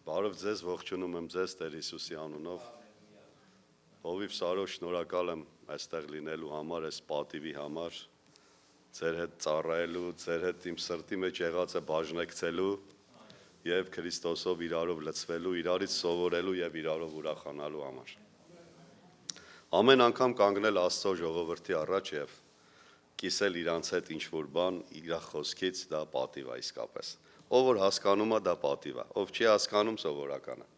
Բարև ձեզ, ողջունում եմ ձեզ Տեր Հիսուսի անունով։ Հովիվ Սարո, շնորհակալ եմ այստեղ լինելու համար, այս պատիվի համար, ձեր հետ ծառայելու, ձեր հետ իմ սրտի մեջ եղած է բաժնեկցելու եւ Քրիստոսով իրարով լցվելու, իրարից սովորելու եւ իրարով ուրախանալու համար։ Ամեն անգամ կանգնել Աստծո ժողովրդի առաջ եւ կիսել իրանց հետ ինչ-որ բան, իր խոսքից դա պատիվ է իսկապես։ Ով որ հասկանում է, դա պատիվ է, ով չի հասկանում, սովորական է։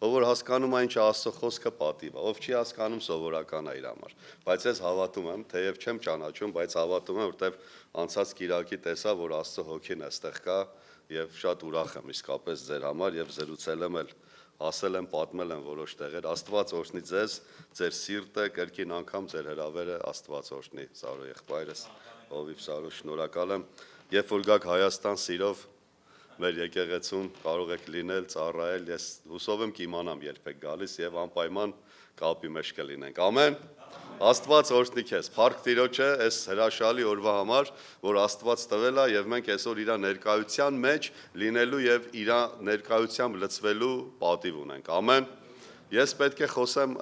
Ով որ հասկանում է, ինչ Աստծո խոսքը պատիվ է, ով չի հասկանում, սովորական է իր համար։ Բայց ես հավատում եմ, թեև չեմ ճանաչում, բայց հավատում եմ, որտեվ անցած կիրակի տեսա, որ Աստծո հոգին այստեղ կա եւ շատ ուրախ եմ իսկապես ձեր համար եւ զրուցել եմ, ասել եմ, պատմել եմ որոշ տեղեր։ Աստված օրհնի ձեզ, ձեր սիրտը, կրկին անգամ ձեր հրավերը Աստված օրհնի, Սարո եղբայրս, Հովիվ Սարո, շնորհակալ եմ։ Երբ որ գաք Հայաստան սիրով մեր եկեղեցում կարող եք լինել, ծառայել, ես հուսով եմ կիմանամ երբեք գալիս եւ անպայման կապի մեջ կլինենք։ Ամեն։ Աստված օրհնի քեզ։ Փառք Տիրոջը այս հրաշալի օրվա համար, որ Աստված տվել է եւ մենք այսօր իր ներկայության մեջ լինելու եւ իր ներկայությամբ լցվելու պատիվ ունենք։ Ամեն։ Ես պետք է խոսեմ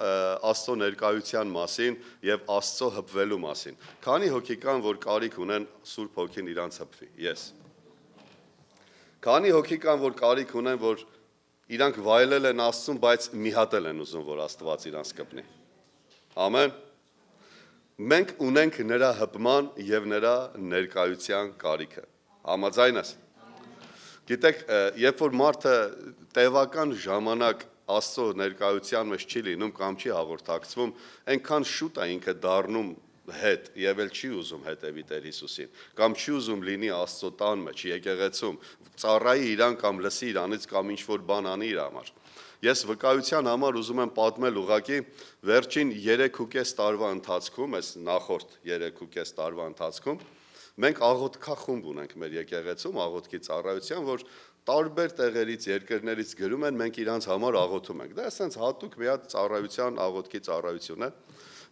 Աստծո ներկայության մասին եւ Աստծո հպվելու մասին։ Քանի հոգի կան, որ կարիք ունեն Սուրբ Հոգին իրանց հպվի։ Ես։ Քանի հոգի կան, որ կարիք ունեն, որ իրանք վայելել են Աստծուն, բայց մի հատ են ուզում, որ Աստված իրանց կպնի։ Ամեն։ Մենք ունենք նրա հպման եւ նրա ներկայության կարիքը։ Համաձայն ես։ Գիտեք, երբ որ մարդը տևական ժամանակ Աստծո ներկայության մեջ չի լինում կամ չի հաղորդակցվում, այնքան շուտ է ինքը դառնում հետ եւ էլ չի ուզում հետևի Տեր Հիսուսին, կամ չի ուզում լինի Աստծո տան մեջ, եկեղեցում, ծառայի իրան կամ լսի իրանից կամ ինչ-որ բան անի իր համար։ Ես վկայության համար ուզում եմ պատմել ուղղակի վերջին 3.5 տարվա ընթացքում, այս նախորդ 3.5 տարվա ընթացքում մենք աղոթքախումբ ունենք մեր եկեղեցում, աղոթքի ծառայության, որ տարբեր տեղերից, երկրներից գրում են, մենք իրանց համար աղոթում ենք։ Դա ասենց հատուկ մի հատ ծառայության, աղոթքի ծառայություն է։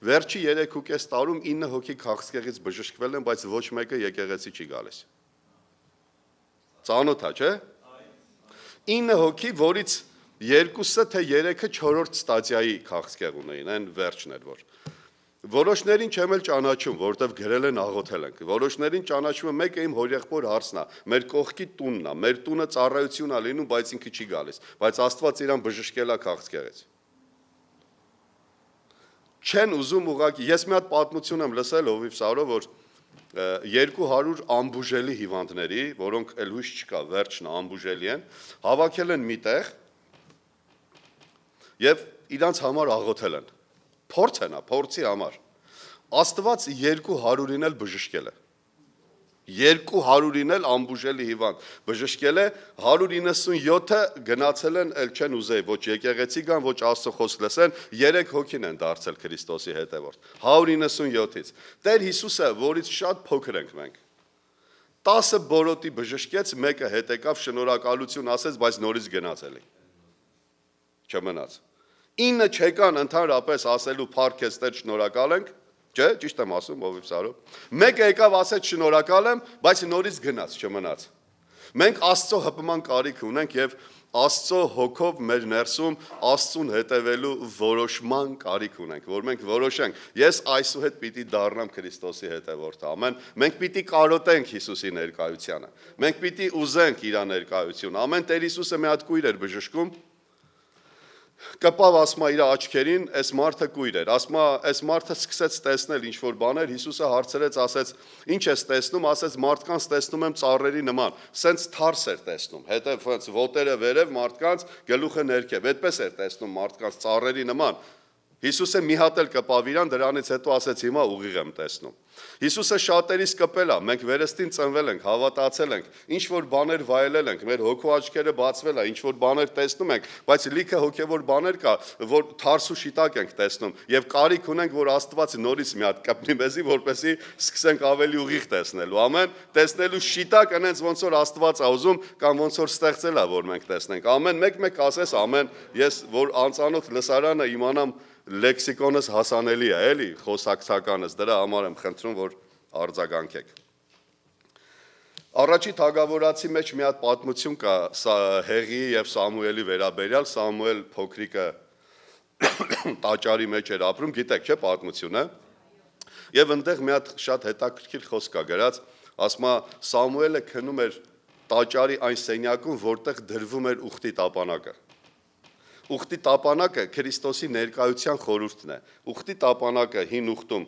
Վերջի 3.5 տարում 9 հոգի քաղցկեղից բժշկվել են, բայց ոչ մեկը եկեղեցի չի գալիս։ Ծանոթ է, չէ՞։ 9 հոգի, որից երկուսը թե 3-ը 4-րդ ստադիայի քաղցկեղ ունեին, այն վերջն էր, որ որոշներին չեմ էլ ճանաչում, որովհետև գրել են աղոթել ենք։ Որոշներին ճանաչում եմ, մեկը իմ հորեղբոր հարցն է, մեր կողքի տունն է, մեր տունը ծառայություն է լինում, բայց ինքը չի գալիս, բայց Աստված իրան բժշկել է քաղցկեղից։ Չեն ուզում ուղղակի, ես մի հատ պատմություն եմ լսել Հովիվ Սարո, որ 200 ամբուժելի հիվանդների, որոնք էլ հույս չկա, վերջն ամբուժելի են, հավաքել են միտեղ եւ իրանց համար աղոթել են։ Փորձ են, փորձի համար։ Աստված 200-ին էլ բժշկել է։ 200-ին էլ ամբուժելի հիվանդ բժշկել է, 197-ը գնացել են, էլ չեն ուզեի ոչ եկեղեցի գան, ոչ Աստծո խոսք լսեն, 3 հոգին են դարձել Քրիստոսի հետևորդ։ 197-ից։ Տեր Հիսուսը, որից շատ փոքր ենք մենք, 10 բորոտի բժշկեց, մեկը հետ եկավ, շնորհակալություն ասեց, բայց նորից գնաց էլի։ Չմնաց։ 9 չեկան ընդհանրապես ասելու փառք ես Տեր, շնորհակալ ենք, չէ, ճիշտ եմ ասում, Հովիվ Սարո։ Մեկը եկավ ասեց շնորհակալ եմ, բայց նորից գնաց, չմնաց։ Մենք Աստծո հպման կարիք ունենք եւ Աստծո հոգով մեր ներսում Աստծուն հետևելու որոշման կարիք ունենք, որ մենք որոշենք, ես այսուհետ պիտի դառնամ Քրիստոսի հետևորդ, ամեն։ Մենք պիտի կարոտենք Հիսուսի ներկայությանը։ Մենք պիտի ուզենք իր ներկայություն։ Ամեն Տեր Հիսուսը մի հատ կույր էր բժշկում, կպավ ասմա իր աչքերին, այս մարդը կույր էր, ասմա այս մարդը սկսեց տեսնել ինչ-որ բաներ, Հիսուսը հարցրեց, ասեց, ինչ ես տեսնում, ասեց, մարդկանց տեսնում եմ ծառերի նման, սենց թարս էր տեսնում, հետև ոտերը վերև, մարդկանց գլուխը ներքև, այդպես էր տեսնում մարդկանց ծառերի նման, Հիսուսը մի հատ էլ կպավ իրան, դրանից հետո ասեց, հիմա ուղիղ եմ տեսնում։ Հիսուսը շատերիս կպել է, մենք վերստին ծնվել ենք, հավատացել ենք, ինչ-որ բաներ վայելել ենք, մեր հոգու աչքերը բացվել է, ինչ-որ բաներ տեսնում ենք, բայց լիքը հոգևոր բաներ կա, որ թարս ու շիտակ ենք տեսնում, եւ կարիք ունենք, որ Աստված նորից մի հատ կպնի մեզի, որպեսզի սկսենք ավելի ուղիղ տեսնելու, ամեն, տեսնելու շիտակ այնց ոնց որ Աստված ա ուզում, կամ ոնց որ ստեղծել է, որ մենք տեսնենք, ամեն, մեկ ասես, ամեն, ես որ անծանոթ լսարանը իմանամ լեքսիկոնս հասանելի է, էլի, խոսակցականս, դրա համար եմ խնդրում, որ արձագանքեք։ Առաջի թագավորացի մեջ մի հատ պատմություն կա Հեղի եւ Սամուելի վերաբերյալ, Սամուել փոքրիկը տաճարի մեջ էր ապրում, գիտեք չէ պատմությունը, եւ այնտեղ մի հատ շատ հետաքրքիր խոսք կա գրած, ասում է Սամուելը քնում էր տաճարի այն սենյակում, որտեղ դրվում էր ուխտի տապանակը։ Ուխտի տապանակը Քրիստոսի ներկայության խորհուրդն է։ Ուխտի տապանակը հին ուխտում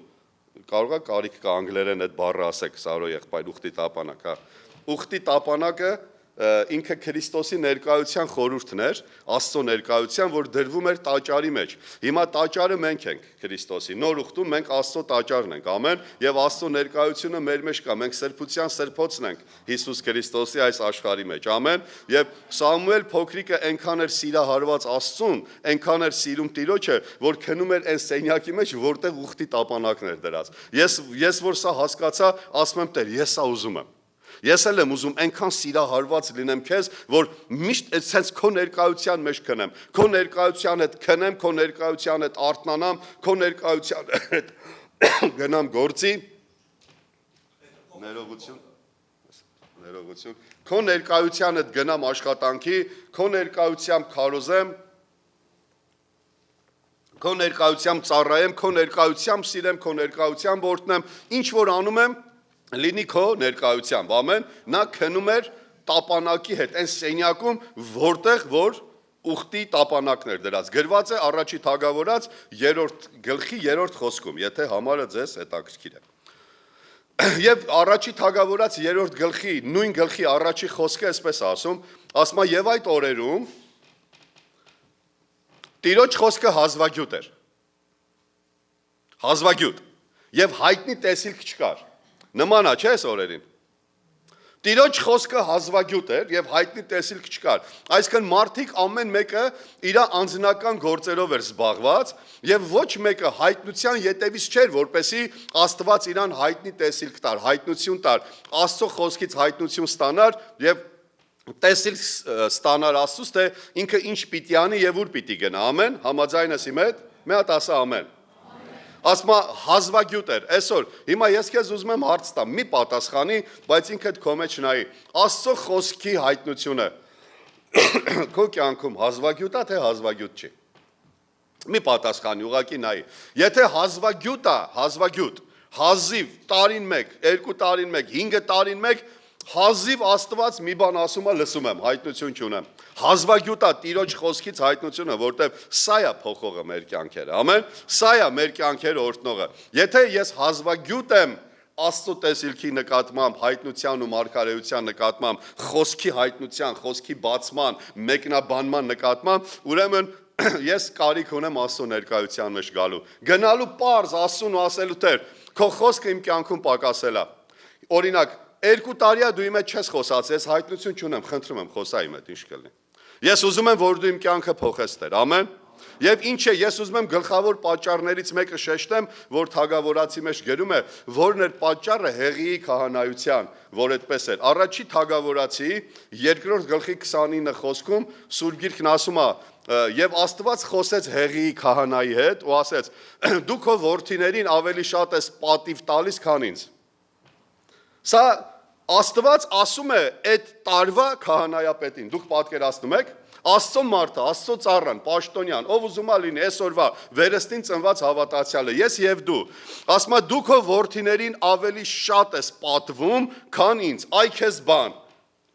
կարող է կարիք կա անգլերեն այդ բառը ասեք, Սարո եղբայր, ուխտի տապանակ, հա։ Ուխտի տապանակը ինքը Քրիստոսի ներկայության խորհուրդն էր, Աստծո ներկայության, որ դրվում էր տաճարի մեջ։ Հիմա տաճարը մենք ենք Քրիստոսի, նոր ուխտում մենք Աստծո տաճարն ենք, ամեն, եւ Աստծո ներկայությունը մեր մեջ կա, մենք սրբության սրբոցն ենք Հիսուս Քրիստոսի այս աշխարհի մեջ, ամեն, եւ Սամուել փոքրիկը այնքան էր սիրահարված Աստծուն, այնքան էր սիրում Տիրոջը, որ քնում էր այն սենյակի մեջ, որտեղ ուխտի տապանակն էր դրած։ Ես որ սա հասկացա, ասում եմ Տեր, ես սա ուզում եմ։ Ես էլ եմ ուզում այնքան սիրահարված լինեմ քեզ, որ միշտ այդպես քո ներկայության մեջ քնեմ, քո ներկայության հետ քնեմ, քո ներկայության հետ արթնանամ, քո ներկայության հետ գնամ գործի, ներողություն, քո ներկայության հետ գնամ աշխատանքի, քո ներկայությամբ քարոզեմ, քո ներկայությամբ ծառայեմ, քո ներկայությամբ սիրեմ, քո ներկայությամբ օրհնեմ, ինչ որ անում եմ լինի քո ներկայությամբ, ամեն, նա քնում էր տապանակի հետ, այն սենյակում, որտեղ որ ուխտի տապանակն էր դրած, գրված է առաջի թագավորաց 3-րդ գլխի 3-րդ խոսքում, եթե համարը ձեզ հետաքրքիր է։ Եվ առաջի թագավորաց 3-րդ գլխի, նույն գլխի առաջի խոսքը այսպես ասում է եւ այդ օրերում Տիրոջ խոսքը հազվագյուտ էր, հազվագյուտ, եւ հայտնի տեսիլք չկար, նման է, չէ՞ այս օրերին։ Տիրոջ խոսքը հազվագյուտ էր եւ հայտնի տեսիլք չկար։ Այսինքն մարդիկ ամեն մեկը իր անձնական գործերով էր զբաղված եւ ոչ մեկը հայտնության յետևից չէր, որպեսի Աստված իրան հայտնի տեսիլք տար, հայտնություն տար, Աստծո խոսքից հայտնություն ստանար եւ տեսիլք ստանար Աստծուց, թե ինքը ինչ պիտի անի եւ ուր պիտի գնա։ Ամեն, համաձայն ես իմ հետ։ Մի հատ ասա ամեն։ Ասма հազվագյուտ էր, այսօր, հիմա ես քեզ ուզում եմ հարց տամ, մի պատասխանի, բայց ինքդ քո մեջ նայի, Աստծո խոսքի հայտնությունը քո կյանքում հազվագյուտ է, թե հազվագյուտ չի։ Մի պատասխանի, ուղղակի նայի։ Եթե հազվագյուտ է, հազվագյուտ, հազիվ տարին 1, 2 տարին 1, 5 տարին 1, հազիվ Աստված մի բան ասում է, լսում եմ, հայտնություն չունեմ։ Հազվագյուտ է Տիրոջ խոսքից հայտնությունը, որտեվ սա է փոխողը մեր կյանքերը, ամեն, սա է մեր կյանքերը օրհնողը։ Եթե ես հազվագյուտ եմ Աստծո տեսիլքի նկատմամբ, հայտնության ու մարգարեության նկատմամբ, խոսքի հայտնության, խոսքի բացման, մեկնաբանման նկատմամբ, ուրեմն ես կարիք ունեմ Աստծո ներկայության մեջ գալու։ Գնալու պարզ Աստծուն ու ասելու Տեր, քո խոսքը իմ կյանքում պակասել է։ Օրինակ 2 տարի է դու իմ հետ չես խոսացել, ես հայտնություն չունեմ, խնդրում եմ խոսա իմ հետ, ինչ կլինի։ Ես ուզում եմ, որ դու իմ կյանքը փոխես Տեր, ամեն։ Եվ ինչ է, ես ուզում եմ գլխավոր պատճառներից մեկը շեշտեմ, որ թագավորացի մեջ գրում է, որն էր պատճառը Հեղիի քահանայության, որ այդպես էր։ Առաջի թագավորացի 2-րդ գլխի 29 խոսքում Սուրբ Գիրքն ասում է, եւ Աստված խոսեց Հեղիի քահանայի հետ ու ասեց. դու քո որդիներին ավելի շատ ես պատիվ տալիս, քան ինձ։ Սա Աստված ասում է այդ տարվա քահանայապետին, դուք պատկերացնում եք, Աստծո մարդը, Աստծո ծառան, պաշտոնյան, ով ուզում է լինի այսօրվա վերստին ծնված հավատացյալը, ես եւ դու, ասում է դու քո որդիներին ավելի շատ ես պատվում, քան ինձ, այ քեզ բան։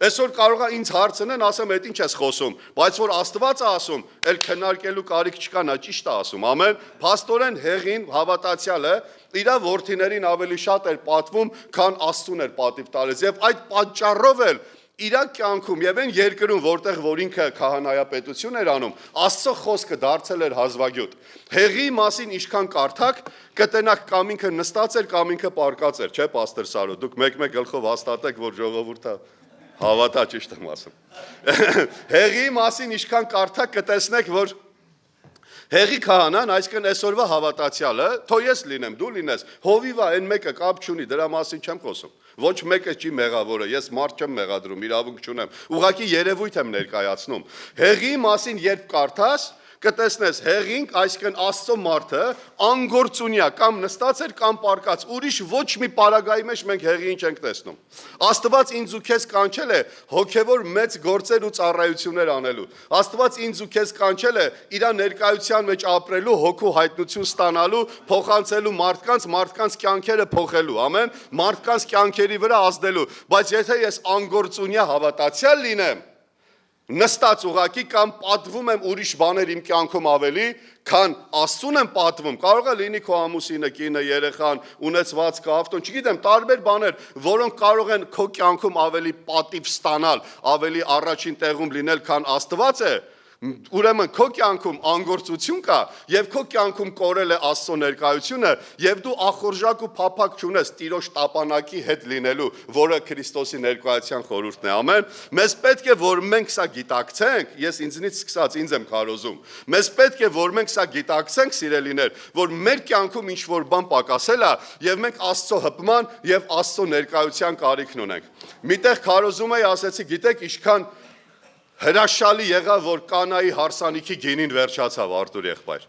Այսօր կարող է ինձ հարցնեն, ասեմ, այդ ինչ ես խոսում, բայց որ Աստված է ասում, էլ քննարկելու կարիք չկա, նա ճիշտ է ասում, ամեն։ Փաստորեն Հեղին հավատացյալը իր որդիներին ավելի շատ էր պատվում, քան Աստծուն էր պատիվ տալիս, եւ այդ պատճառով էլ իր կյանքում եւ այն երկրում, որտեղ որ ինքը քահանայապետություն էր անում, Աստծո խոսքը դարձել էր հազվագյուտ։ Հեղիի մասին ինչքան կարդակ, կտենաք կամ ինքը նստած էր, կամ ինքը պարկած էր, չէ՞, պաստոր Սարո, դուք մեկ-մեկ գլխով հաստատեք, որ ժողովուրդը հավատա, ճիշտ եմ ասում։ Հեղիի մասին ինչքան կարդակ կտեսնեք, որ Հեղի քահանան, այսինքն այսօրվա հավատացյալը, թո ես լինեմ, դու լինես, հովիվա այն մեկը կապ չունի, դրա մասին չեմ խոսում։ Ոչ մեկը չի մեղավորը, ես մարդ չեմ մեղադրում, իրավունք չունեմ։ Ուղղակի երևույթ եմ ներկայացնում։ Հեղիի մասին երբ կարդաս, կտեսնես հեղինք, այսինքն Աստծո մարդը անգործունյա կամ նստած էր կամ պարկած, ուրիշ ոչ մի պարագայի մեջ մենք հեղին չենք տեսնում։ Աստված ինձ ու քեզ կանչել է հոգևոր մեծ գործեր ու ծառայություններ անելու։ Աստված ինձ ու քեզ կանչել է իր ներկայության մեջ ապրելու, հոգու հայտնություն ստանալու, փոխանցելու մարդկանց կյանքերը փոխելու, ամեն, մարդկանց կյանքերի վրա ազդելու, բայց եթե ես անգործունյա հավատացյալ լինեմ, նստած ուղակի կամ պատվում եմ ուրիշ բաներ իմ կյանքում ավելի, քան Աստծուն եմ պատվում, կարող է լինի քո ամուսինը, կինը, երեխան, ունեցվածքը, ավտոն, չգիտեմ, տարբեր բաներ, որոնք կարող են քո կյանքում ավելի պատիվ ստանալ, ավելի առաջին տեղում լինել, քան Աստված է, ուրեմն քո կյանքում անգործություն կա եւ քո կյանքում կորել է Աստծո ներկայությունը եւ դու ախորժակ ու փափակ չունես Տիրոջ տապանակի հետ լինելու, որը Քրիստոսի ներկայության խորհուրդն է, ամեն։ Մեզ պետք է որ մենք սա գիտակցենք, ես ինձնից սկսած ինձ եմ քարոզում։ Մեզ պետք է որ մենք սա գիտակցենք, սիրելիներ, որ մեր կյանքում ինչ որ բան պակասել է եւ մենք Աստծո հպման եւ Աստծո ներկայության կարիքն ունենք։ Միտեղ քարոզում էի, ասեցի, գիտեք, ինչքան հրաշալի եղավ, որ Կանայի հարսանիքի գինին վերջացավ, Արտուր եղբայր։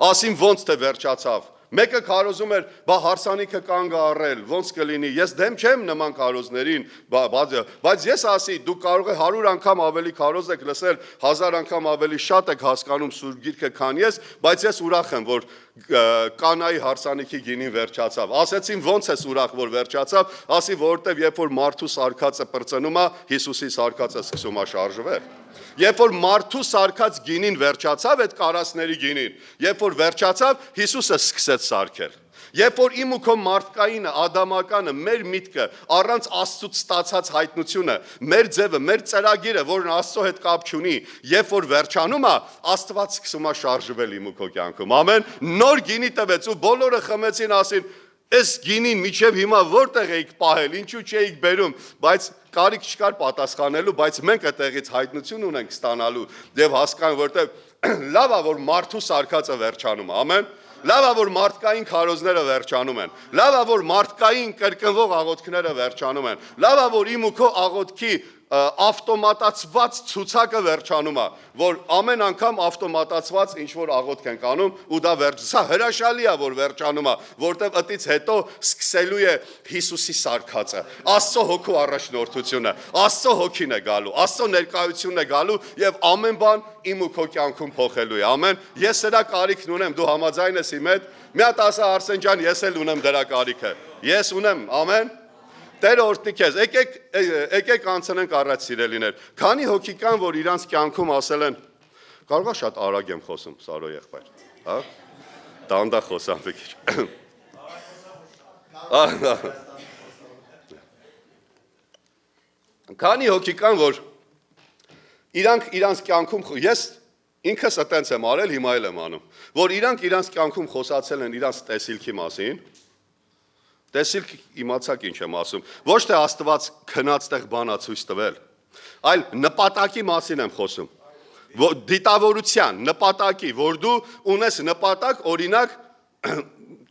Ասին ոնց թե վերջացավ։ Մեկը քարոզում էր, բա հարսանիքը կանգ առել, ոնց կլինի։ Ես դեմ չեմ նման քարոզներին, բայց ես ասի, դու կարող ես 100 անգամ ավելի քարոզ եք լսել, 1000 անգամ ավելի շատ եք հասկանում Սուրբ Գիրքը, քան ես, բայց ես ուրախ եմ, որ Կանայի հարսանիքի գինին վերջացավ։ Ասեցին ոնց ես ուրախ, որ վերջացավ, ասի, որովհետև երբ որ մարդու սարքածը պրծնում է, Հիսուսի սարքածը սկսում է շարժվել։ Երբ որ մարդու սարքած գինին վերջացավ, այդ կարասների գինին, երբ որ վերջացավ, Հիսուսը սկսեց սարքել։ Երբ որ իմ ու քո մարդկայինը, ադամականը, մեր միտքը, առանց Աստծուց ստացած հայտնությունը, մեր ձևը, մեր ծրագիրը, որն Աստծո հետ կապ չունի, երբ որ վերջանում է, Աստված սկսում է շարժվել իմ ու քո կյանքում։ Ամեն, նոր գինի տվեց ու բոլորը խմեցին, ասին, այս գինին միջև հիմա որտեղ էիք պահել, ինչու չէիք բերում, բայց կարիք չկար պատասխանելու, բայց մենք այդտեղից հայտնություն ունենք ստանալու եւ հասկանալու, որտեղ լավ է, որ մարդու սարքածը վերջանում է, ամեն։ Լավ է, որ մարդկային քարոզները վերջանում են։ Լավ է, որ մարդկային կրկնվող աղոթքները վերջանում են։ Լավ է, որ իմ ու քո աղոթքի ավտոմատացված ցուցակը վերջանում է, որ ամեն անգամ ավտոմատացված ինչ որ աղոթք ենք անում ու դա սա հրաշալի է, որ վերջանում է, որտեվ ըտից հետո սկսելու է Հիսուսի սարքածը, Աստծո հոգու առաջնորդությունը, Աստծո հոգին է գալու, Աստծո ներկայությունն է գալու եւ ամեն բան իմ ու քո կյանքում փոխելու է, ամեն։ Ես սրա կարիքն ունեմ, դու համաձայն ես իմ հետ։ Մի հատ ասա Արսեն ջան, ես էլ ունեմ դրա կարիքը։ Ես ունեմ, ամեն։ Տերը օրհնի քեզ, եկեք անցնենք առաջ, սիրելիներ։ Քանի հոգի կան, որ իրանց կյանքում ասել են, կարող է շատ արագ եմ խոսում, Սարո եղբայր, հա։ Դանդաղ խոսամ մի քիչ։ Քանի հոգի կան, որ իրանց կյանքում, ես ինքս այտենց եմ արել, հիմա էլ եմ անում, որ իրանց կյանքում խոսացել են իրանց տեսիլքի մասին, տեսիլք իմացակ ինչ եմ ասում, ոչ թե Աստված քնած տեղ բանա ցույց տվել, այլ նպատակի մասին եմ խոսում, դիտավորության, նպատակի, որ դու ունես նպատակ, օրինակ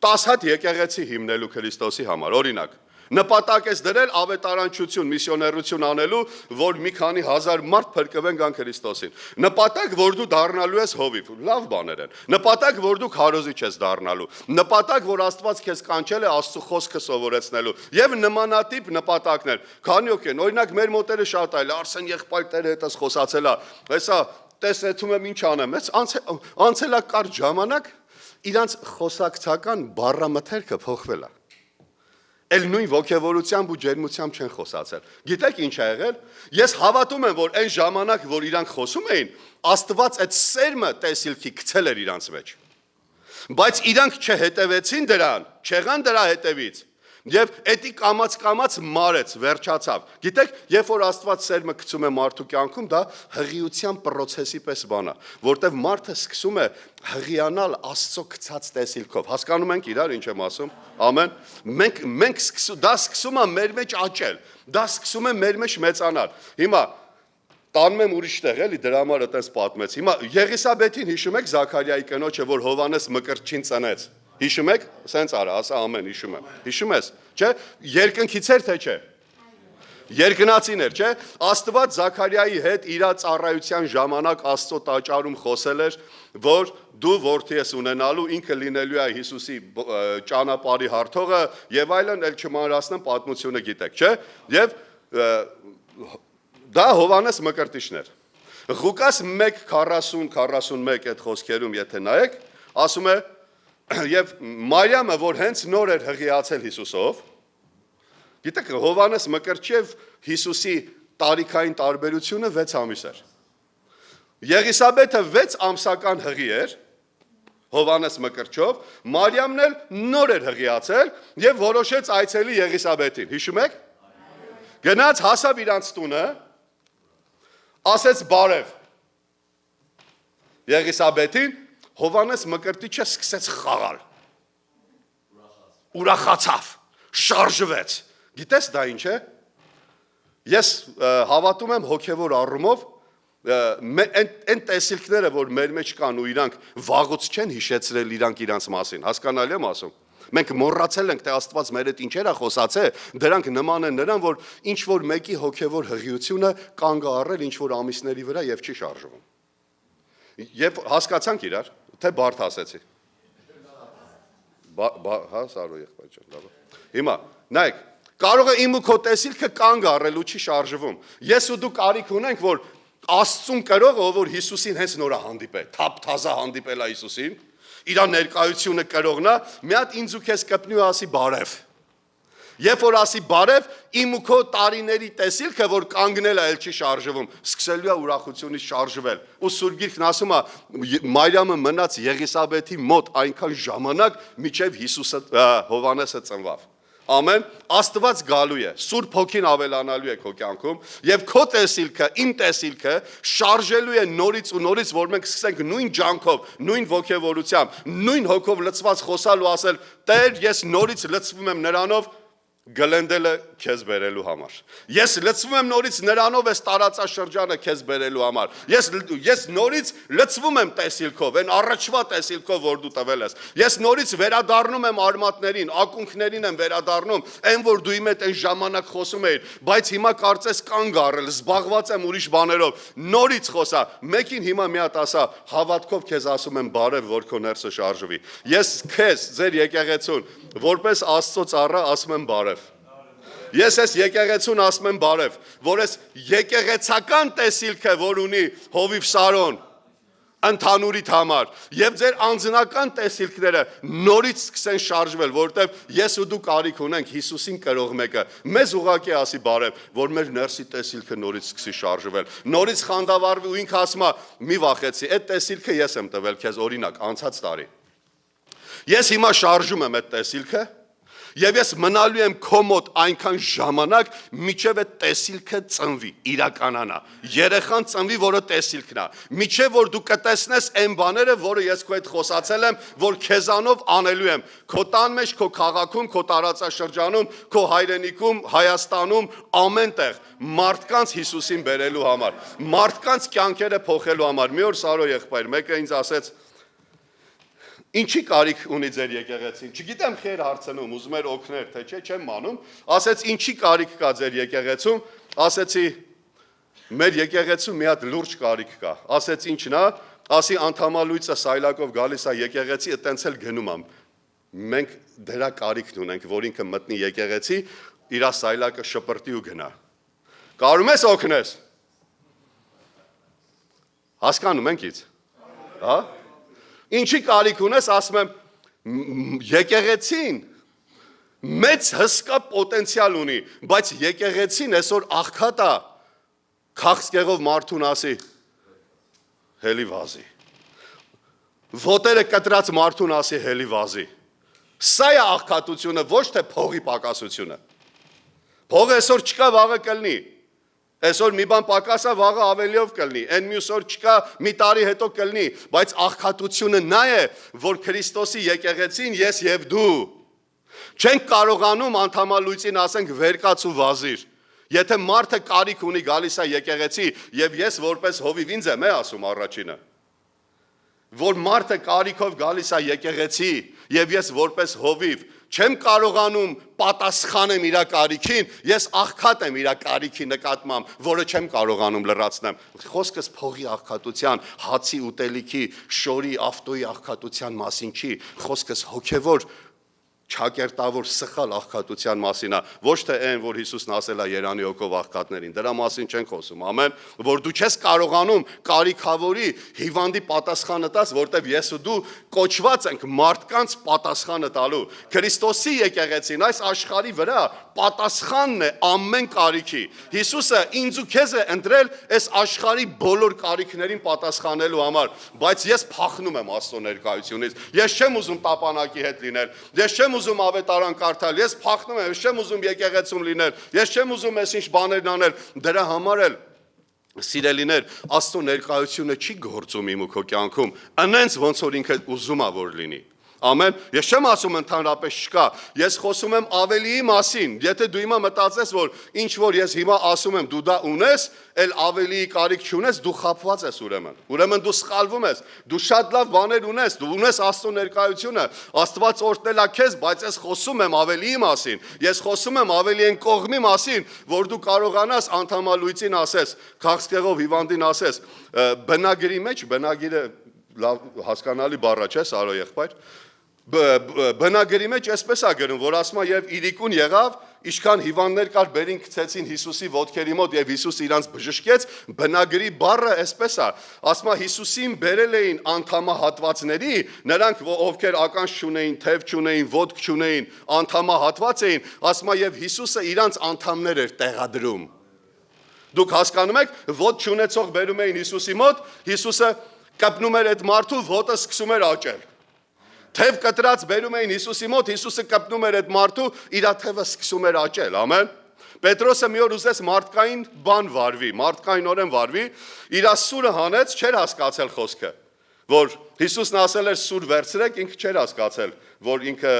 10 հատ եկեղեցի հիմնելու Քրիստոսի համար, օրինակ, նպատակ ես դրել ավետարանչություն, միսիոներություն անելու, որ մի քանի հազար մարդ փրկվեն գան Քրիստոսին։ Նպատակ, որ դու դառնալու ես հովիվ, լավ բաներ են։ Նպատակ, որ դու քարոզիչ ես դառնալու։ Նպատակ, որ Աստված քեզ կանչել է Աստծո խոսքը սովորեցնելու։ Եվ նմանատիպ նպատակներ։ Քանի օք են, օրինակ մեր մոտերը շատ այլ, Արսեն եղբայր Տերը հետս խոսացել է։ Հեսա տեսնեցում եմ ինչ անեմ, անցել է կարճ ժամանակ, իրանց խոսակցական բառամթերքը փոխվել է։ Էլ նույն ոգևորությամբ ու ջերմությամբ չեն խոսացել։ Գիտեք ինչ ա եղել։ Ես հավատում եմ, որ այն ժամանակ, որ իրանք խոսում էին, Աստված այդ սերմը տեսիլքի գցել էր իրանց մեջ։ Բայց իրանք չհետևեցին դրան, չեղան դրա հետևից։ Եվ էդի կամած մարեց, վերջացավ։ Գիտեք, երբ որ Աստված սերմը գցում է մարդու կյանքում, դա հղիության process-ի պես բան է, որտեղ մարդը սկսում է հղիանալ Աստծո գցած տեսիլքով։ Հասկանում ենք իրար ինչ եմ ասում։ Ամեն։ Մենք դա սկսում է մեր մեջ աճել, դա սկսում է մեր մեջ մեծանալ։ Հիմա տանում եմ ուրիշ տեղ, էլի դրա համար այտենց պատմեց։ Հիմա Եղիսաբեթին հիշում եք Զաքարիայի կնոջը, որ Հովանես Մկրտչին ծնեց։ Հիշում եք, սենց արա, ասա ամեն, հիշում եմ։ Հիշում ես, չէ, երկնքից էր թե չէ։ Երկնացիներ, չէ՞։ Աստված Զաքարիայի հետ իր ծառայության ժամանակ Աստծո տաճարում խոսել էր, որ դու որդի ես ունենալու, ինքը լինելու է Հիսուսի ճանապարհի հարթողը եւ այլն, ել չմանրացնեմ, պատմությունը գիտեք, չէ՞։ Եվ դա Հովհաննես Մկրտիչն էր։ Ղուկաս 1:40-41 այդ խոսքերում եթե նայեք, ասում է եւ Մարիամը, որ հենց նոր էր հղիացել Հիսուսով, գիտեք, Հովհաննես Մկրտչի եւ Հիսուսի տարիքային տարբերությունը 6 ամիս էր։ Եղիսաբեթը 6 ամսական հղի էր, Հովհաննես Մկրտչով, Մարիամն էլ նոր էր հղիացել եւ որոշեց այցելի Եղիսաբեթին։ Հիշում եք։ Գնաց հասավ իրանց տունը, ասեց բարև Եղիսաբեթին, Հովհաննես Մկրտիչը սկսեց խաղալ։ Ուրախացավ, շարժվեց։ Գիտես դա ինչ է։ Ես հավատում եմ հոգևոր առումով այն տեսիլքները, որ մեր մեջ կան ու իրանք վաղուց չեն հիշեցրել իրանք իրանց մասին, հասկանալի եմ ասում։ Մենք մոռացել ենք, թե Աստված մեր հետ ինչեր է խոսացել, դրանք նման են նրան, որ ինչ որ մեկի հոգևոր հղիությունը կանգ է առել ինչ որ ամիսների վրա եւ չի շարժվում։ Եվ հասկացանք իրար, թե բարդ ասեցի։ Հա, Սարո եղբայր ջան, լավ։ Հիմա, նայեք, կարող է իմ ու քո տեսիլքը կանգ առել ու չի շարժվում։ Ես ու դու կարիք ունենք, որ Աստծուն կրողը, որ Հիսուսին հենց նոր է հանդիպել, թափ-թազա հանդիպել է Հիսուսին, իր ներկայությունը կրողն է, մի հատ ինձ ու քեզ կպնի ու ասի բարև։ Երբ որ ասի բարև, իմ ու քո տարիների տեսիլքը, որ կանգնել է, էլ չի շարժվում, սկսելու է ուրախությունից շարժվել։ Ու Սուրբ Գիրքն ասում է, Մարիամը մնաց Եղիսաբեթի մոտ այնքան ժամանակ, մինչև Հովհաննեսը ծնվավ։ Ամեն, Աստված գալու է, Սուրբ Հոգին ավելանալու է քո կյանքում եւ քո տեսիլքը, իմ տեսիլքը շարժելու է նորից ու նորից, որ մենք սկսենք նույն ջանքով, նույն ոգևորությամբ, նույն հոգով լցված խոսալ ու ասել. Տեր, ես նորից լցվում եմ նրանով, գլենդելը քեզ բերելու համար։ Ես լցվում եմ նորից նրանով այս տարածաշրջանը քեզ բերելու համար։ Ես նորից լցվում եմ տեսիլքով, այն առաջվա տեսիլքով, որ դու տվել ես։ Ես նորից վերադառնում եմ արմատներին, ակունքներին եմ վերադառնում, այն որ դու իմ հետ այն ժամանակ խոսում էիր, բայց հիմա կարծես կանգ առել, զբաղված եմ ուրիշ բաներով։ Նորից խոսա։ Մեկին հիմա մի հատ ասա, հավատքով քեզ ասում եմ բարև, որ քո ներսը շարժվի։ Ես քեզ, ձեր եկեղեցուն, որպես Աստծո ծառա ասում եմ բարև։ Ես ես եկեղեցուն ասում եմ բարև, որ ես եկեղեցական տեսիլքը, որ ունի Հովիվ Սարոն, ընդհանուրիդ համար, եւ ձեր անձնական տեսիլքները նորից սկսեն շարժվել, որովհետեւ ես ու դու կարիք ունենք Հիսուսին կրող մեկը, մեզ ուղղակի ասի բարև, որ մեր ներսի տեսիլքը նորից սկսի շարժվել, նորից խանդավառվի ու ինքը ասում է՝ մի վախեցի, այդ տեսիլքը ես եմ տվել քեզ օրինակ անցած տարի։ Ես հիմա շարժում եմ այդ տեսիլքը եւ ես մնալու եմ քո մոտ այնքան ժամանակ, միջև այդ տեսիլքը ծնվի, իրականանա։ Երեխան ծնվի, որը տեսիլքն է։ Միջև որ դու կտեսնես այն բաները, որը ես քո հետ խոսացել եմ, որ քեզանով անելու եմ։ Քո տան մեջ, քո քաղաքում, քո տարածաշրջանում, քո հայրենիքում, Հայաստանում, ամեն տեղ մարդկանց Հիսուսին բերելու համար, մարդկանց կյանքերը փոխելու համար։ Մի օր Սարո եղբայր մեկը ինձ ասեց. Ինչի կարիք ունի ձեր եկեղեցին։ Չգիտեմ խեր հարցնում, ուզում էր օգնել, թե չէ, չեմ մանում։ Ասեց ինչի կարիք կա ձեր եկեղեցում։ Ասեցի մեր եկեղեցում մի հատ լուրջ կարիք կա։ Ասեց ինչն է։ Ասի անդամալույցը սայլակով գալիս է եկեղեցի, այտենց էլ գնում եմ։ Մենք դրա կարիքն ունենք, որ ինքը մտնի եկեղեցի, իր սայլակը շպրտի ու գնա։ Կարում ես օգնես։ Հասկանում եք ինձ։ Հա։ Ինչի կարիք ունես, ասում եմ, եկեղեցին մեծ հսկա պոտենցիալ ունի, բայց եկեղեցին այսօր աղքատ է, քաղցկեղով մարդուն ասի, հելի վազի, ոտերը կտրած մարդուն ասի, հելի վազի, սա է աղքատությունը, ոչ թե փողի պակասությունը, փողը այսօր չկա, վաղը կլնի, այսօր մի բան պակասա, վաղը ավելիով կլնի, այն մյուս օր չկա, մի տարի հետո կլնի, բայց աղքատությունը նա է, որ Քրիստոսի եկեղեցին ես եւ դու չենք կարողանում անդամալույցին ասենք վերկաց ու վազիր։ Եթե մարդը կարիք ունի գալիս է եկեղեցի եւ ես որպես հովիվ ինձ եմ ասում առաջինը, որ մարդը կարիքով գալիս է եկեղեցի եւ ես որպես հովիվ չեմ կարողանում պատասխանեմ իր կարիքին, ես աղքատ եմ իր կարիքի նկատմամբ, որը չեմ կարողանում լրացնեմ։ Խոսքս փողի աղքատության, հացի ուտելիքի, շորի, ավտոյի աղքատության մասին չի, խոսքս հոգևոր չակերտավոր սխալ աղքատության մասին է, ոչ թե այն, որ Հիսուսն ասել է Երանի հոգով աղքատներին, դրա մասին չեն խոսում, ամեն, որ դու չես կարողանում կարիքավորի հիվանդի պատասխանը տաս, որտեվ ես ու դու կոչված ենք մարդկանց պատասխանը տալու։ Քրիստոսի եկեղեցին այս աշխարհի վրա պատասխանն է ամեն կարիքի։ Հիսուսը ինձ ու քեզ է ընտրել այս աշխարհի բոլոր կարիքներին պատասխանելու համար, բայց ես փախնում եմ Աստծո ներկայությունից։ Ես չեմ ուզում տապանակի հետ լինել, ես չեմ ուզում ավետարան կարդալ, ես փախնում եմ, ես չեմ ուզում եկեղեցում լինել, ես չեմ ուզում այսինչ բաներն անել, դրա համար էլ սիրելիներ, Աստծո ներկայությունը չի գործում իմ ու քո կյանքում, այնց ոնց որ ինքը ուզում է որ լինի։ Ամեն, ես չեմ ասում ընդհանրապես չկա, ես խոսում եմ ավելիի մասին, եթե դու հիմա մտածես, որ ինչ որ ես հիմա ասում եմ, դու դա ունես, էլ ավելիի կարիք չունես, դու խաբված ես ուրեմն դու սխալվում ես, դու շատ լավ բաներ ունես, դու ունես Աստծո ներկայությունը, Աստված օրհնել է քեզ, բայց ես խոսում եմ ավելիի մասին, ես խոսում եմ ավելի այն կողմի մասին, որ դու կարողանաս անդամալույցին ասես, քաղցկեղով հիվանդին ասես, բնագրի մեջ, բնագիրը հասկանալի բառ է, չէ՞, Սարո եղբայր, բնագրի մեջ այսպես է գրում, որ ասում է եւ իրիկուն եղավ, ինչքան հիվանդներ կար, բերին գցեցին Հիսուսի ոտքերի մոտ եւ Հիսուս իրանց բժշկեց, բնագրի բառը այսպես է, ասում է Հիսուսին բերել էին անդամահատվածների, նրանք ովքեր ականջ չունեին, թև չունեին, ոտք չունեին, անդամահատված էին, ասում է եւ Հիսուսը իրանց անդամներ էր տեղադրում։ Դուք հասկանում եք, ոտ չունեցող բերում էին Հիսուսի մոտ, Հիսուսը կպնում էր այդ մարդու, ոտը սկսում էր աճել։ Թև կտրած բերում էին Հիսուսի մոտ, Հիսուսը կպնում էր այդ մարդու, իր թևը սկսում էր աճել, ամեն։ Պետրոսը մի օր ուզեց մարդկային բան վարվի, մարդկայնորեն վարվի, իր սուրը հանեց, չէր հասկացել խոսքը, որ Հիսուսն ասել էր սուր վերցրեք, ինքը չէր հասկացել, որ ինքը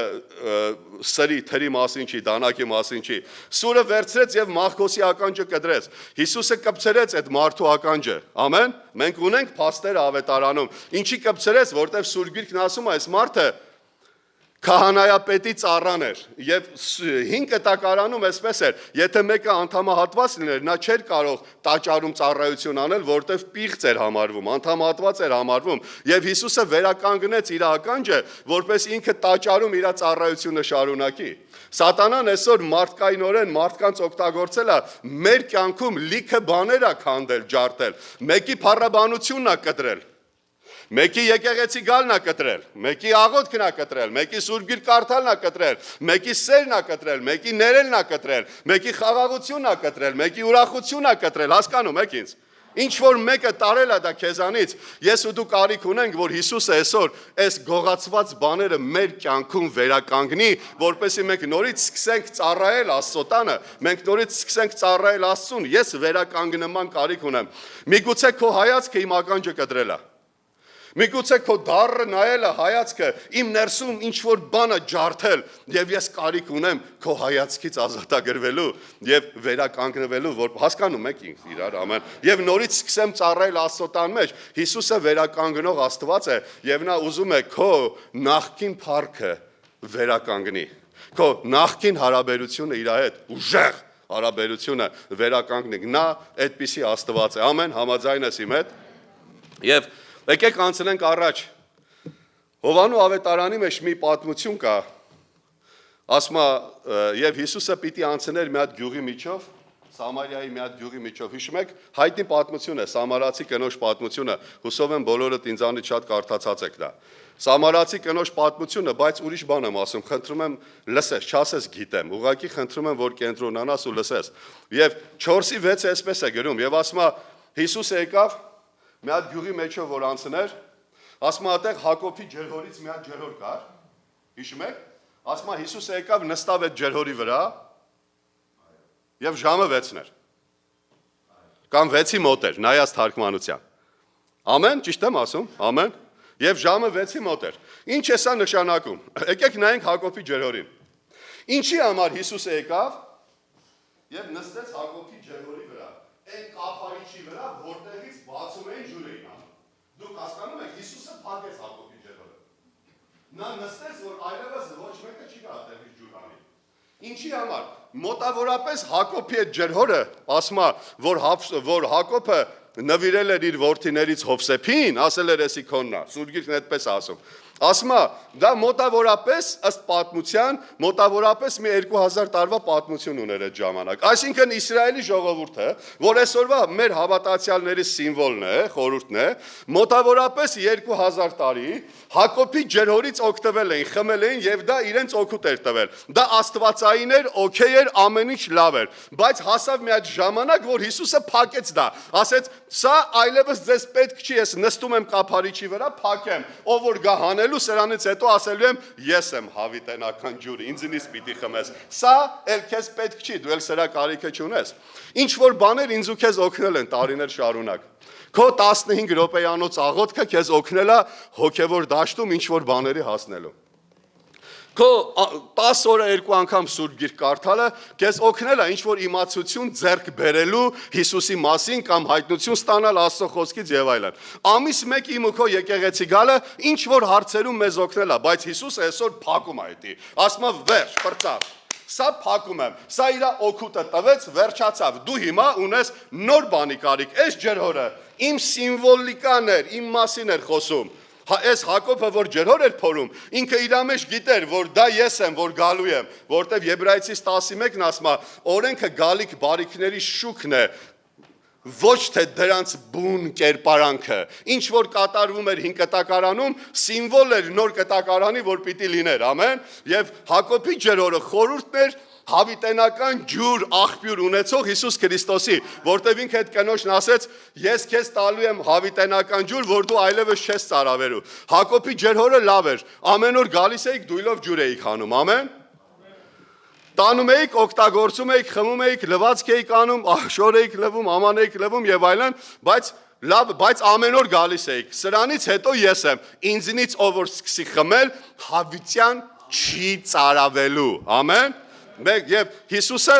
սրի, թերի մասին չի, դանակի մասին չի, սուրը վերցրեց եւ Մաղքոսի ականջը կտրեց, Հիսուսը կպցրեց այդ մարդու ականջը, ամեն, մենք ունենք փաստերը ավետարանում, ինչի կպցրեց, որտեվ Սուրբ Գիրքն ասում է, այս մարդը քահանայապետի ծառան էր եւ 5 կտակարանում այսպես էր, եթե մեկը անդամահատված լիներ, նա չէր կարող տաճարում ծառայություն անել, որտեվ պիղծ էր համարվում, անդամահատված էր համարվում եւ Հիսուսը վերականգնեց իր ականջը, որպես ինքը տաճարում իր ծառայությունը շարունակի։ Սատանան այսօր մարդկայնորեն մարդկանց օգտագործել է մեր կյանքում լիքը բաներ է քանդել, ջարդել, մեկի փառաբանությունն է կտրել, մեկի եկեղեցի գալն է կտրել, մեկի աղոթքն է կտրել, մեկի Սուրբ Գիրք կարդալն է կտրել, մեկի սերն է կտրել, մեկի ներելն է կտրել, մեկի խաղաղությունն է կտրել, մեկի ուրախությունն է կտրել, հասկանում եք ինձ։ Ինչ որ մեկը տարել է դա քեզանից, ես ու դու կարիք ունենք, որ Հիսուսը այսօր այս գողացված բաները մեր կյանքում վերականգնի, որպեսզի մենք նորից սկսենք ծառայել Աստծո տանը, մենք նորից սկսենք ծառայել Աստծուն, ես վերականգնման կարիք ունեմ։ Միգուցե քո հայացքը իմ ականջը կտրել է։ Միգուցե քո դառը նայելը հայացքը իմ ներսում ինչ որ բանը ջարդել եւ ես կարիք ունեմ քո հայացքից ազատագրվելու եւ վերականգնվելու, որ հասկանում եք ինձ իրար, ամեն, եւ նորից սկսեմ ծառայել Աստծո տան մեջ։ Հիսուսը վերականգնող Աստված է եւ նա ուզում է քո նախքին փառքը վերականգնի, քո նախքին հարաբերությունը իր հետ ուժեղ հարաբերությունը վերականգնի։ Նա այդպիսի Աստված է, ամեն, համաձայն ես իմ հետ։ Եվ եկեք անցնենք առաջ, Հովանու ավետարանի մեջ մի պատմություն կա, ասում է, եւ Հիսուսը պիտի անցներ մի հատ գյուղի միջով, Սամարիայի մի հատ գյուղի միջով, հիշում եք, հայտնի պատմություն է, Սամարացի կնոջ պատմությունը, հուսով եմ բոլորդ ինձանից շատ կարդացած եք դա։ Սամարացի կնոջ պատմությունը, բայց ուրիշ բան եմ ասում, խնդրում եմ լսես, չասես գիտեմ, ուղղակի խնդրում եմ, որ կենտրոնանաս ու լսես։ Եվ 4:6 այսպես է գրում, եւ ասում է, Հիսուսը եկավ մի հատ գյուղի մեջով որ անցներ, ասում է այդտեղ Հակոբի ջրհորից մի հատ ջրհոր կար, հիշում եք, ասում է Հիսուսը եկավ նստավ այդ ջրհորի վրա եւ ժամը 6-ն էր, կամ 6-ի մոտ էր, նայած թարգմանության, ամեն, ճիշտ եմ ասում, ամեն, եւ ժամը 6-ի մոտ էր, ինչ է սա նշանակում, եկեք նայենք Հակոբի ջրհորին, ինչի համար Հիսուսը եկավ եւ նստեց Հակոբի ջրհորի վրա, այն կափարիչի վրա, որտեղից բացում էին ջուրը անում։ Դուք հասկանում եք, Հիսուսը փակեց Հակոբի ջրհորը։ նա նստեց, որ այլևս ոչ մեկը չի կարող տեղից ջուր անի։ Ինչի համար։ Մոտավորապես Հակոբի այդ ջրհորը ասում է, որ Հակոբը նվիրել էր իր որդիներից Հովսեփին, ասել էր էսի քոննա, Սուրբ Գիրքն այդպես ասում։ Ասում է, դա մոտավորապես ըստ պատմության, մոտավորապես մի 2000 տարվա պատմություն ուներ այդ ժամանակ։ Այսինքն Իսրայելի ժողովուրդը, որ այսօրվա մեր հավատացյալների սիմվոլն է, խորհուրդն է, մոտավորապես 2000 տարի Հակոբի ջրհորից օգտվել էին, խմել էին եւ դա իրենց օգուտ էր տվել։ Դա աստվածային էր, օքեյ էր, ամեն ինչ լավ էր, բայց հասավ մի հատ ժամանակ, որ Հիսուսը փակեց դա, ասեց, սա այլևս ձեզ պետք չի, ես նստում եմ կափարիչի վրա, փակեմ, ով որ գա հանելու սրանից հետո ասելու եմ, ես եմ հավիտենական ջուրը, ինձնից պիտի խմես։ Սա էլ քեզ պետք չի, դու էլ սրա կարիքը չունես։ Ինչ որ բաներ ինձ ու քեզ օգնել են տարիներ շարունակ։ Քո 15 րոպեյանոց աղոթքը քեզ օգնել է հոգևոր դաշտում ինչ որ բաների հասնելու։ Քո 10 օրը 2 անգամ Սուրբ Գիրք կարդալը քեզ օգնել է ինչ որ իմացություն ձեռք բերելու Հիսուսի մասին կամ հայտնություն ստանալ Աստծո խոսքից եւ այլն։ Ամիս 1 իմ ու քո եկեղեցի գալը ինչ որ հարցերում մեզ օգնել է, բայց Հիսուսը այսօր փակում է դա։ Ասում է վերջ, բրծավ։ Սա փակում եմ, սա իր օգուտը տվեց, վերջացավ։ Դու հիմա ունես նոր բանի կարիք։ Այս ջրհորը իմ սիմվոլիկան էր, իմ մասին էր խոսում։ Այս Հակոբը, որ ջրհոր էր փորում, ինքը իր մեջ գիտեր, որ դա ես եմ, որ գալու եմ, որտեվ Եբրայեցիս 11-ն ասում է, օրենքը գալիք բարիքների շուկն է, ոչ թե դրանց բուն կերպարանքը, ինչ որ կատարվում էր հին կտակարանում, սիմվոլ էր նոր կտակարանի, որ պիտի լիներ, ամեն, եւ Հակոբի ջրհորը խորհուրդն էր հավիտենական ջուր աղբյուր ունեցող Հիսուս Քրիստոսի, որտեվ ինքը այդ կնոջն ասեց, ես քեզ տալու եմ հավիտենական ջուր, որ դու այլևս չես ծարավելու։ Հակոբի ջրհորը լավ էր, ամեն օր գալիս էիք դույլով ջուր էիք հանում, ամեն։ Տանում էիք, օգտագործում էիք, խմում էիք, լվացք էիք անում, շոր էիք լվում, աման էիք լվում եւ այլն, բայց ամեն օր գալիս էիք։ Սրանից հետո ես եմ, ինձնից ով որ սկսի խմել, հավիտյան չի ծարավելու։ Ամեն։ Մեկ եւ Հիսուսը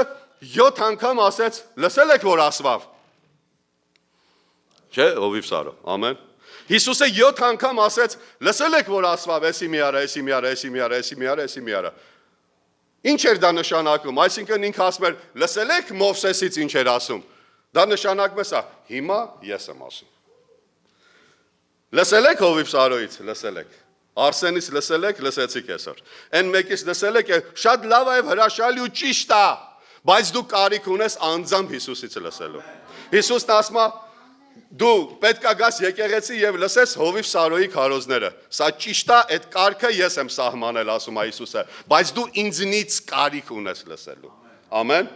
7 անգամ ասեց, լսել եք որ ասվավ։ Չէ, ովիվ սարո։ Ամեն։ Հիսուսը 7 անգամ ասեց, լսել եք որ ասվավ, էսի մի արա, էսի մի արա, էսի մի արա, էսի մի արա, էսի մի արա։ Ինչ էր դա նշանակում, այսինքն ինքը ասում էր, լսել եք Մովսեսից ինչ էր ասում, դա նշանակում է սա, հիմա ես եմ ասում։ Լսել եք Հովիվ Սարոյից, լսել եք, Արսենից լսել եք, լսեցիք այսօր, այն մեկից լսել եք, շատ լավ է հրաշալի ու ճիշտ է, բայց դու կարիք ունես անձամբ Հիսուսից լսելու։ Հիսուսն ասում է, դու պետք է գաս եկեղեցի եւ լսես Հովիվ Սարոյի քարոզները։ Սա ճիշտ է, այդ կարգը ես եմ սահմանել, ասում է Հիսուսը, բայց դու ինձնից կարիք ունես լսելու։ Ամեն։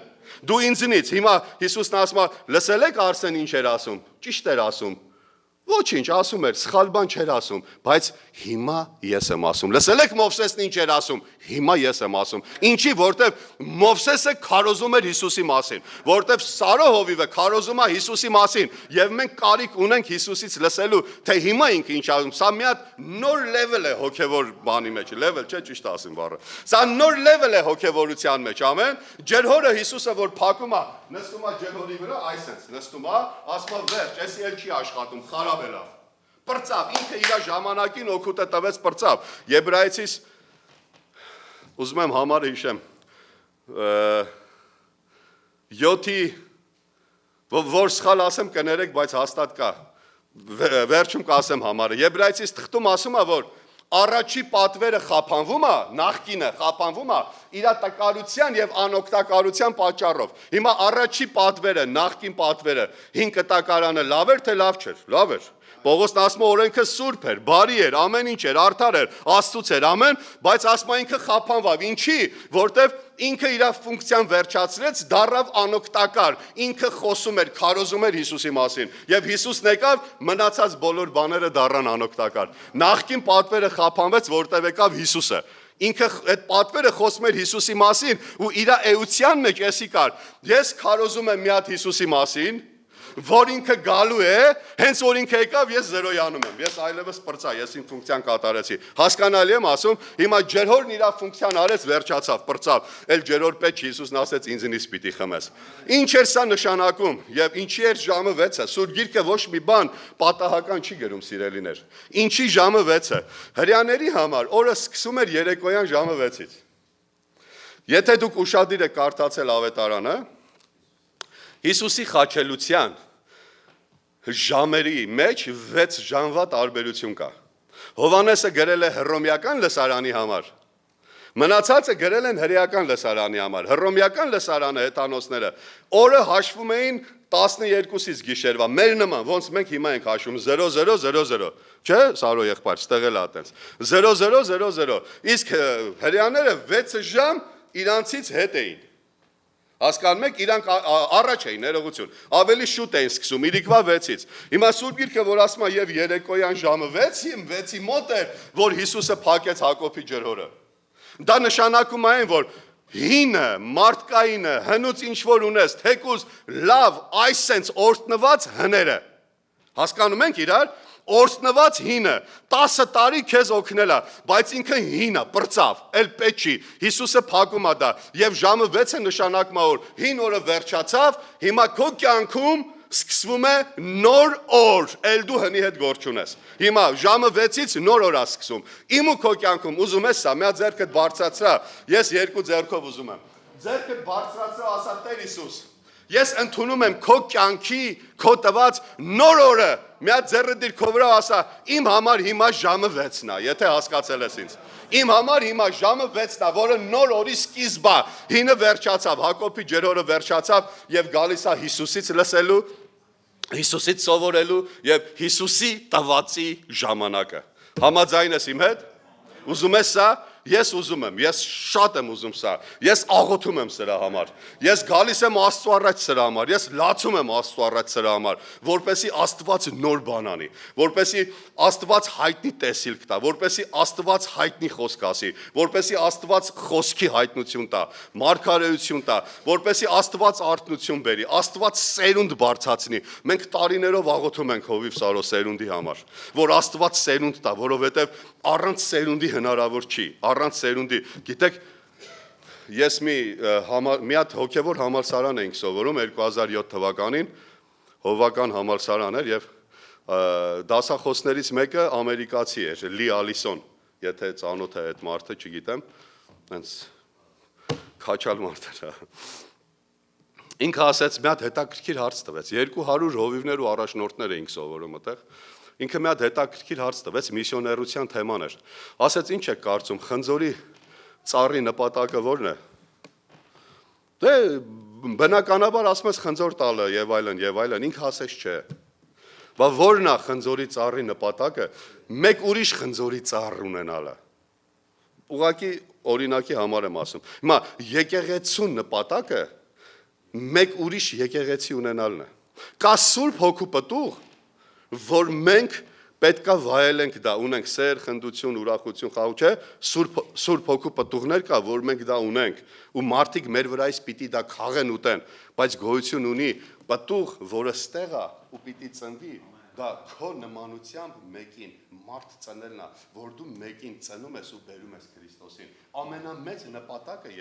Դու ինձնից, հիմա Հիսուսն ասում է, լսել եք Արսեն ինչ էր ասում։ Ճիշտ էր ասում։ Ոչինչ, ասում էր, սխալ բան չէր ասում, բայց հիմա ես եմ ասում։ Լսել եք Մովսեսն ինչ էր ասում, հիմա ես եմ ասում։ Ինչի, որտեվ Մովսեսը քարոզում էր Հիսուսի մասին, որտեվ Սարո հովիվը քարոզում է Հիսուսի մասին, եւ մենք կարիք ունենք Հիսուսից լսելու, թե հիմա ինքը ինչ ասում։ Սա մի հատ նոր level է հոգեվոր բանի մեջ, level չէ, ճիշտ ասեմ բառը։ Սա նոր level է հոգեվորության մեջ, ամեն։ Ջրհորը Հիսուսը որ փակում է, նստում է ջրհորի վրա, այսպես նստում է, ասում է վերջ, էսի էլ չի աշխատում, խարավ է լավ։ Պրծավ, ինքը իր ժամանակին օգուտը տվեց պրծավ։ Եբրայեցիս ուզում եմ համարը հիշեմ 7-ի որ սխալ ասեմ կներեք, բայց հաստատ կա։ Վերջում կասեմ համարը։ Եբրայեցիս թղթում ասում է, որ առաջի պատվերը խափանվում է, նախկինը խափանվում է իր տկարության եւ անօգտակարության պատճառով։ Հիմա առաջի պատվերը, նախկին պատվերը, հին կտակարանը լավ էր թե լավ չէր։ Լավ էր։ Պողոսն ասում է օրենքը սուրբ էր, բարի էր, ամեն ինչ էր, արդար էր, Աստծուց էր, ամեն, բայց ասում է ինքը խափանվավ։ Ինչի՞, որտեվ ինքը իր ֆունկցիան վերջացրեց, դառավ անօգտակար։ Ինքը խոսում էր, քարոզում էր Հիսուսի մասին, եւ Հիսուսն եկավ, մնացած բոլոր բաները դառան անօգտակար։ Նախկին պատվերը խափանվեց, որտեվ եկավ Հիսուսը։ Ինքը այդ պատվերը խոսում էր Հիսուսի մասին ու իր էության մեջ էսի կար։ Ես քարոզում եմ մի հատ Հիսուսի մասին, որ ինքը գալու է, հենց որ ինքը եկավ, ես զերոյանում եմ, ես այլևս պրծա, ես իմ ֆունկցիան կատարեցի, հասկանալի եմ ասում, հիմա ջերհորն իր ֆունկցիան արեց, վերջացավ, պրծավ, էլ ջերհոր պետք Հիսուսն ասեց ինձնից պիտի խմես, ինչ էր սա նշանակում, եւ ինչի էր ժամը 6-ը, Սուրբ Գիրքը ոչ մի բան պատահական չի գրում սիրելիներ, ինչի ժամը 6-ը, հրյաների համար օրը սկսում էր երեկոյան ժամը 6-ից, եթե դուք ուշադիր եք կարդացել ավետարանը, Հիսուսի խաչելության ժամերի մեջ 6 ժամվա տարբերություն կա, Հովանեսը գրել է հռոմեական լսարանի համար, մնացածը գրել են հրեական լսարանի համար, հռոմեական լսարանը հետանոսները, օրը հաշվում էին 12-ից գիշերվա, մեր նման, ոնց մենք հիմա ենք հաշվում 0000, չէ, Սարո եղբայր, ստեղել ա տենց, 0000, իսկ հրեաները 6 ժամ իրանցից հետ էին, հասկանում եք, իրանք առաջ էին ներողություն, ավելի շուտ էին սկսում, իրիկվա 6-ից, հիմա Սուրբ Գիրքը, որ ասում է եւ երեկոյան ժամը 6-ի մոտ էր, որ Հիսուսը փակեց Հակոբի ջրհորը, դա նշանակում է այն, որ հինը, մարդկայինը, հնուց ինչ որ ունես, թեկուզ լավ, այս սենց օրտնված հները, հասկանում ենք իրար, օրտնված հինը, 10 տարի քեզ օգնել է, բայց ինքը հինը, պրծավ, էլ պետք չի, Հիսուսը փակում է դա, եւ ժամը 6-ը նշանակում է, որ հին օրը վերջացավ, հիմա քո կյանքում սկսվում է նոր օր, էլ դու հնի հետ գործ չունես, հիմա ժամը 6-ից նոր օր է սկսում, իմ ու քո կյանքում ուզում ես սա, միա ձեռքդ բարձրացրա, ես երկու ձեռքով ուզում եմ, ձեռքդ բարձրացրա, ասա Տեր Հիսուս, ես ընդունում եմ քո կյանքի, քո տված նոր օրը, միա ձեռը դիր քո վրա ասա, իմ համար հիմա ժամը 6-ն է, եթե հասկացել ես ինձ, իմ համար հիմա ժամը 6-ն է, որը նոր օրի սկիզբ է, հինը վերջացավ, Հակոբի ջրհորը վերջացավ եւ գալիս է Հիսուսից լսելու, Հիսուսից սովորելու եւ Հիսուսի տվածի ժամանակը, համաձայն ես իմ հետ, ուզում ես սա, ես ուզում եմ, ես շատ եմ ուզում սա, ես աղոթում եմ սրա համար, ես գալիս եմ Աստծո առաջ սրա համար, ես լացում եմ Աստծո առաջ սրա համար, որպեսի Աստված նոր բան անի, որպեսի Աստված հայտնի տեսիլք տա, որպեսի Աստված հայտնի խոսք ասի, որպեսի Աստված խոսքի հայտնություն տա, մարգարեություն տա, որպեսի Աստված արթնություն բերի, Աստված սերունդ բարձրացնի, մենք տարիներով աղոթում ենք Հովիվ Սարո սերունդի համար, որ Աստված սերունդ տա, որովհետև առանց սերունդի հնարավոր չի, առանց սերունդի, գիտեք, ես մի հատ հոգևոր համալսարան էինք սովորում 2007 թվականին, հովվական համալսարան էր և դասախոսներից մեկը ամերիկացի էր, Լի Ալիսոն, եթե ծանոթ է այդ մարդը, չգիտեմ, հենց քաչալ մարդ էր, ինքը ասեց, մի հատ հետաքրքիր հարց տվեց, 200 հովիվներ ու առաջնորդներ էինք սովորում այդտեղ, ինքը մի հատ հետաքրքիր հարց տվեց, միսիոներության թեման էր, ասեց ինչ եք կարծում, խնձորի ծառի նպատակը որն է, դե բնականաբար ասում ես խնձոր տալը եւ այլն, ինքը ասեց չէ, բա որն է խնձորի ծառի նպատակը, մեկ ուրիշ խնձորի ծառ ունենալը, ուղղակի օրինակի համար եմ ասում, հիմա եկեղեցու նպատակը մեկ ուրիշ եկեղեցի ունենալն է, կա Սուրբ Հոգու պտուղ, որ մենք պետք է վայելենք դա, ունենք սեր, խնդություն, ուրախություն, խաղ, չէ, Սուրբ Հոգու պտուղներ կա, որ մենք դա ունենք, ու մարդիկ մեր վրայից պիտի դա քաղեն ուտեն, բայց գոյություն ունի պտուղ, որը ստեղ է ու պիտի ծնվի, դա քո նմանությամբ մեկին մարդ ծնելն է, որ դու մեկին ծնում ես ու բերում ես Քրիստոսին, ամենամեծ նպատակը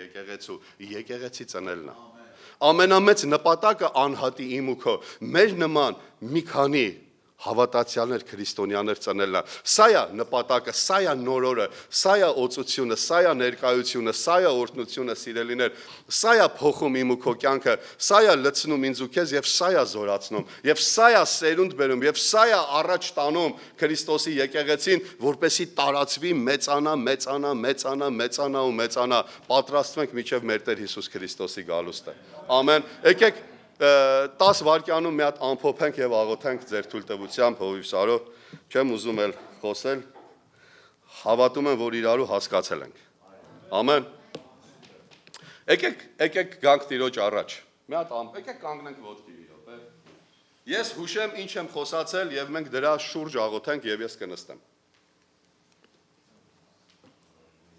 եկեղեցի ծնելն է, ամենամեծ նպատակը անհատի իմ ու քո, մեր նման մի քանի հավատացյալներ, քրիստոնյաներ ծնելն է, սա է նպատակը, սա է նոր օրը, սա է օծությունը, սա է ներկայությունը, սա է օրհնությունը, սիրելիներ, սա է փոխում իմ ու քո կյանքը, սա է լցնում ինձ ու քեզ եւ սա է զորացնում, եւ սա է սերունդ բերում, եւ սա է առաջ տանում Քրիստոսի եկեղեցին, որպեսի տարածվի, մեծանա, պատրաստվենք մինչեւ մեր Տեր Հիսուս Քրիստոսի գալուստը։ Ամեն։ Եկեք 10 վայրկյանում մի հատ ամփոփենք եւ աղոթենք ձեր թույլտվությամբ Հովիվ Սարո, չեմ ուզում էլ խոսել, հավատում եմ, որ իրարու հասկացել ենք։ Ամեն։ Եկեք գանք Տիրոջ առաջ։ Մի հատ եկեք կանգնենք ոտքի իրոք։ Ես հուշեմ ինչ եմ խոսացել եւ մենք դրա շուրջ աղոթենք եւ ես կնստեմ։